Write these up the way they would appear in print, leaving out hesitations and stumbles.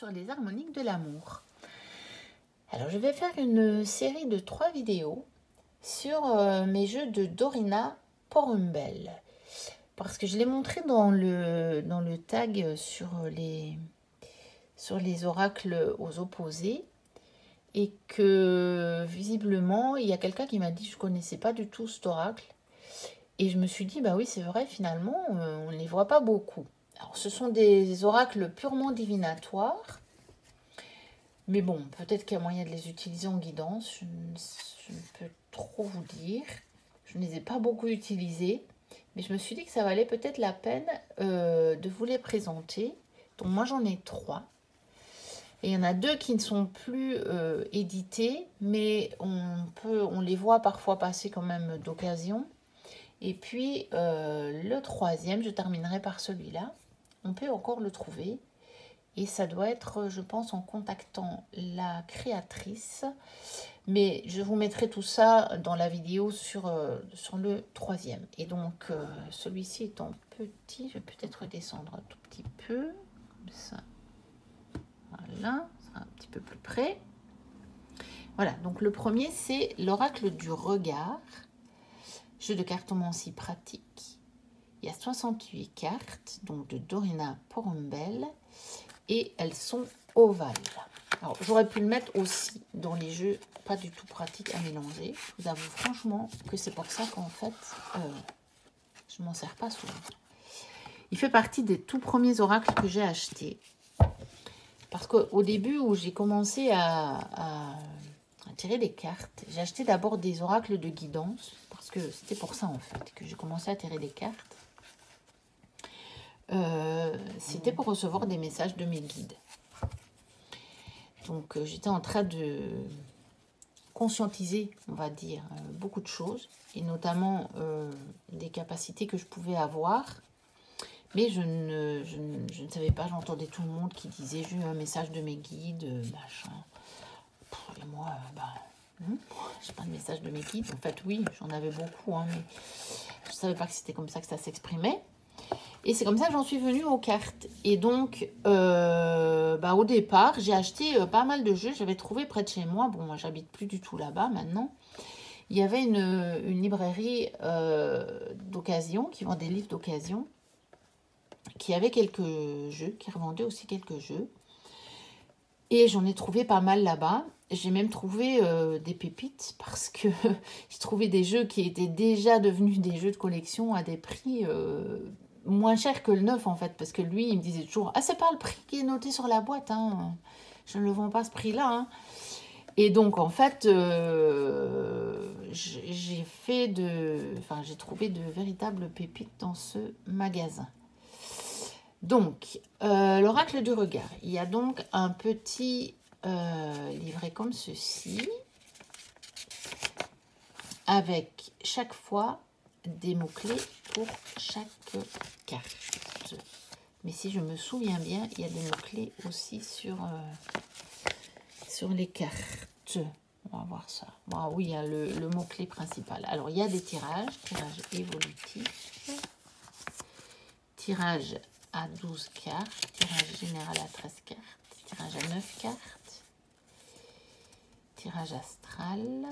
sur les harmoniques de l'amour. Alors je vais faire une série de 3 vidéos sur mes jeux de Dorina Porumbel. Parce que je l'ai montré dans le tag sur les oracles aux opposés. Et que visiblement, il y a quelqu'un qui m'a dit que je ne connaissais pas du tout cet oracle. Et je me suis dit, bah oui, c'est vrai, finalement, on ne les voit pas beaucoup. Alors, ce sont des oracles purement divinatoires. Mais bon, peut-être qu'il y a moyen de les utiliser en guidance. Je ne peux trop vous dire. Je ne les ai pas beaucoup utilisés. Mais je me suis dit que ça valait peut-être la peine de vous les présenter. Donc moi, j'en ai 3. Et il y en a 2 qui ne sont plus édités. Mais on les voit parfois passer quand même d'occasion. Et puis, le 3e, je terminerai par celui-là. On peut encore le trouver. Et ça doit être, je pense, en contactant la créatrice. Mais je vous mettrai tout ça dans la vidéo sur le 3e. Et donc, celui-ci étant petit, je vais peut-être descendre un tout petit peu. Comme ça. Voilà, ça sera un petit peu plus près. Voilà, donc le premier, c'est l'oracle du regard. Jeu de cartomancie pratique. Il y a 68 cartes, donc de Dorina Porumbel, et elles sont ovales. Alors, j'aurais pu le mettre aussi dans les jeux pas du tout pratiques à mélanger. Je vous avoue franchement que c'est pour ça qu'en fait, je m'en sers pas souvent. Il fait partie des tout premiers oracles que j'ai achetés. Parce qu'au début où j'ai commencé à tirer des cartes, j'ai acheté d'abord des oracles de guidance. Parce que c'était pour ça en fait que j'ai commencé à tirer des cartes. C'était pour recevoir des messages de mes guides. Donc j'étais en train de conscientiser, on va dire, beaucoup de choses. Et notamment des capacités que je pouvais avoir. Mais je ne savais pas, j'entendais tout le monde qui disait j'ai eu un message de mes guides, machin. Et moi, j'ai pas de message de mes guides. En fait, oui, j'en avais beaucoup, hein, mais je ne savais pas que c'était comme ça que ça s'exprimait. Et c'est comme ça que j'en suis venue aux cartes. Et donc, au départ, j'ai acheté pas mal de jeux. J'avais trouvé près de chez moi. Bon, moi, j'habite plus du tout là-bas maintenant. Il y avait une librairie d'occasion qui vend des livres d'occasion, qui avait quelques jeux, qui revendait aussi quelques jeux. Et j'en ai trouvé pas mal là-bas. J'ai même trouvé des pépites parce que j'ai trouvé des jeux qui étaient déjà devenus des jeux de collection à des prix moins chers que le neuf en fait. Parce que lui, il me disait toujours « Ah, c'est pas le prix qui est noté sur la boîte, hein. Je ne le vends pas à ce prix-là. Hein. » Et donc, en fait, j'ai trouvé de véritables pépites dans ce magasin. Donc, l'oracle du regard. Il y a donc un petit livret comme ceci, avec chaque fois des mots-clés pour chaque carte. Mais si je me souviens bien, il y a des mots-clés aussi sur les cartes. On va voir ça. Bon, oui, il y a le mot-clé principal. Alors, il y a des tirages évolutifs, tirage à 12 cartes, tirage général à 13 cartes, tirage à 9 cartes, tirage astral.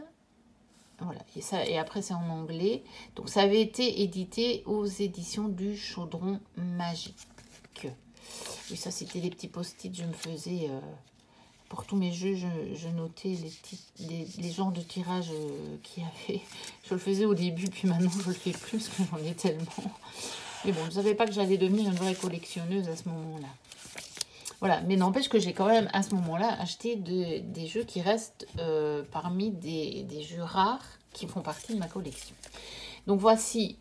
Voilà, et après c'est en anglais. Donc ça avait été édité aux éditions du Chaudron Magique. Oui, ça c'était des petits post-it, je me faisais... pour tous mes jeux, je notais les genres de tirages qu'il y avait. Je le faisais au début, puis maintenant je le fais plus parce que j'en ai tellement. Mais bon, je ne savais pas que j'allais devenir une vraie collectionneuse à ce moment-là. Voilà, mais n'empêche que j'ai quand même à ce moment-là acheté des jeux qui restent parmi des jeux rares qui font partie de ma collection. Donc voici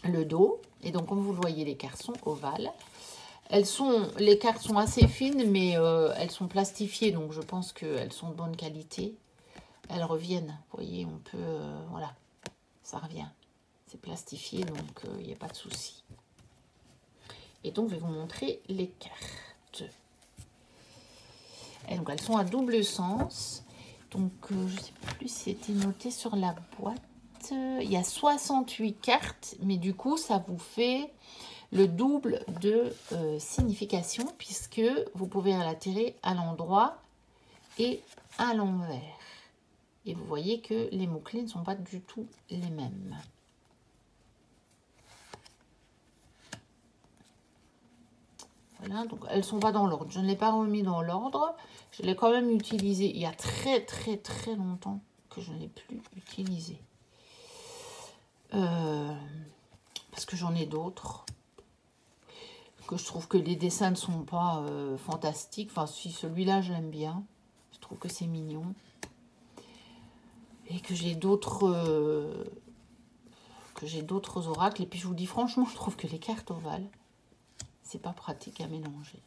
le dos. Et donc comme vous le voyez, les cartes sont ovales. Les cartes sont assez fines, mais elles sont plastifiées, donc je pense qu'elles sont de bonne qualité. Elles reviennent, vous voyez, on peut... voilà, ça revient. C'est plastifié, donc il n'y a pas de souci. Et donc, je vais vous montrer les cartes. Et donc, elles sont à double sens. Donc, je ne sais plus si c'était noté sur la boîte. Il y a 68 cartes, mais du coup, ça vous fait le double de signification, puisque vous pouvez la tirer à l'endroit et à l'envers. Et vous voyez que les mots-clés ne sont pas du tout les mêmes. Voilà, donc elles ne sont pas dans l'ordre. Je ne l'ai pas remis dans l'ordre. Je l'ai quand même utilisé il y a très longtemps que je ne l'ai plus utilisé. Parce que j'en ai d'autres. Que je trouve que les dessins ne sont pas fantastiques. Enfin, si celui-là, je l'aime bien. Je trouve que c'est mignon. Et que j'ai d'autres oracles. Et puis, je vous dis franchement, je trouve que les cartes ovales, c'est pas pratique à mélanger.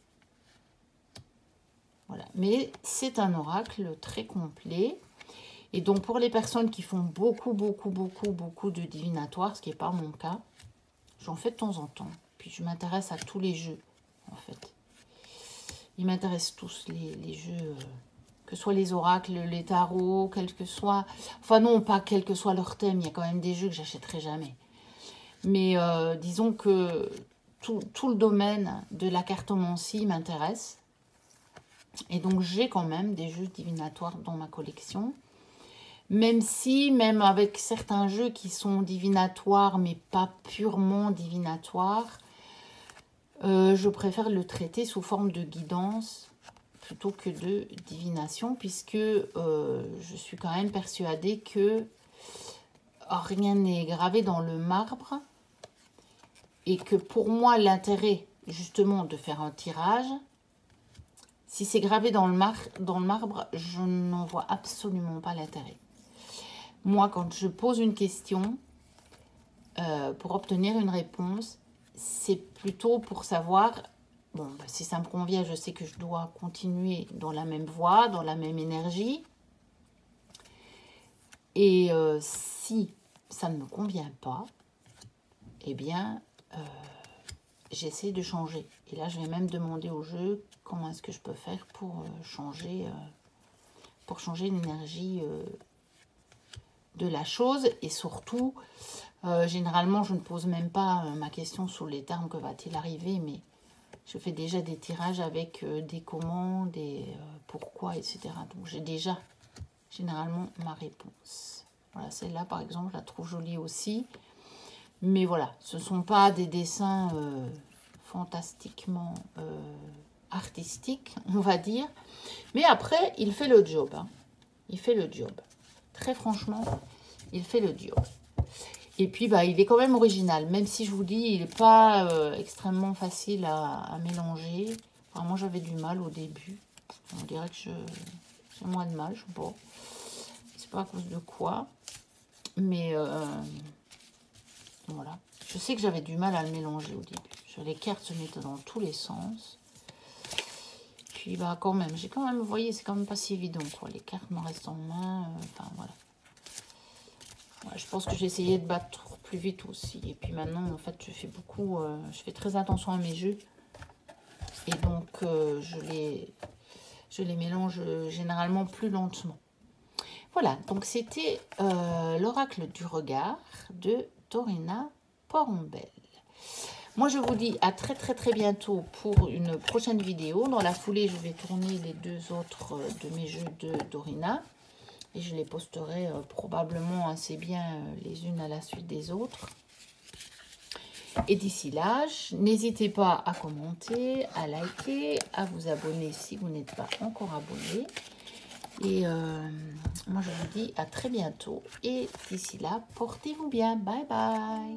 Voilà. Mais c'est un oracle très complet. Et donc, pour les personnes qui font beaucoup de divinatoires, ce qui n'est pas mon cas, j'en fais de temps en temps. Puis, je m'intéresse à tous les jeux, en fait. Ils m'intéressent tous, les jeux, que ce soit les oracles, les tarots, quel que soit... Enfin, non, pas quel que soit leur thème. Il y a quand même des jeux que j'achèterai jamais. Mais disons que tout le domaine de la cartomancie m'intéresse. Et donc, j'ai quand même des jeux divinatoires dans ma collection. Même si, même avec certains jeux qui sont divinatoires, mais pas purement divinatoires, je préfère le traiter sous forme de guidance plutôt que de divination, puisque je suis quand même persuadée que rien n'est gravé dans le marbre, et que pour moi, l'intérêt, justement, de faire un tirage, si c'est gravé dans le marbre, je n'en vois absolument pas l'intérêt. Moi, quand je pose une question, pour obtenir une réponse, c'est plutôt pour savoir, bon, bah, si ça me convient, je sais que je dois continuer dans la même voie, dans la même énergie. Et si ça ne me convient pas, eh bien, j'essaie de changer. Et là, je vais même demander au jeu comment est-ce que je peux faire pour changer l'énergie de la chose. Et surtout, généralement, je ne pose même pas ma question sous les termes que va-t-il arriver, mais je fais déjà des tirages avec des commandes et pourquoi, etc. Donc, j'ai déjà généralement ma réponse. Voilà, celle-là, par exemple, je la trouve jolie aussi. Mais voilà, ce ne sont pas des dessins fantastiquement artistiques, on va dire. Mais après, il fait le job. Hein. Il fait le job. Très franchement, il fait le job. Et puis, bah, il est quand même original. Même si je vous dis, il n'est pas extrêmement facile à mélanger. Enfin, moi, j'avais du mal au début. On dirait que j'ai moins de mal, je sais pas. C'est pas à cause de quoi. Mais... voilà. Je sais que j'avais du mal à le mélanger au début. Les cartes se mettaient dans tous les sens. Puis, bah, quand même, vous voyez, c'est quand même pas si évident, quoi. Les cartes me restent en main. Enfin, voilà. Ouais, je pense que j'ai essayé de battre plus vite aussi. Et puis maintenant, en fait, je fais très attention à mes jeux. Et donc, je les mélange généralement plus lentement. Voilà, donc c'était l'oracle du regard de Dorina Porombel. Moi, je vous dis à très bientôt pour une prochaine vidéo. Dans la foulée, je vais tourner les deux autres de mes jeux de Dorina. Et je les posterai probablement assez bien les unes à la suite des autres. Et d'ici là, n'hésitez pas à commenter, à liker, à vous abonner si vous n'êtes pas encore abonné. Et moi, je vous dis à très bientôt. Et d'ici là, portez-vous bien. Bye bye.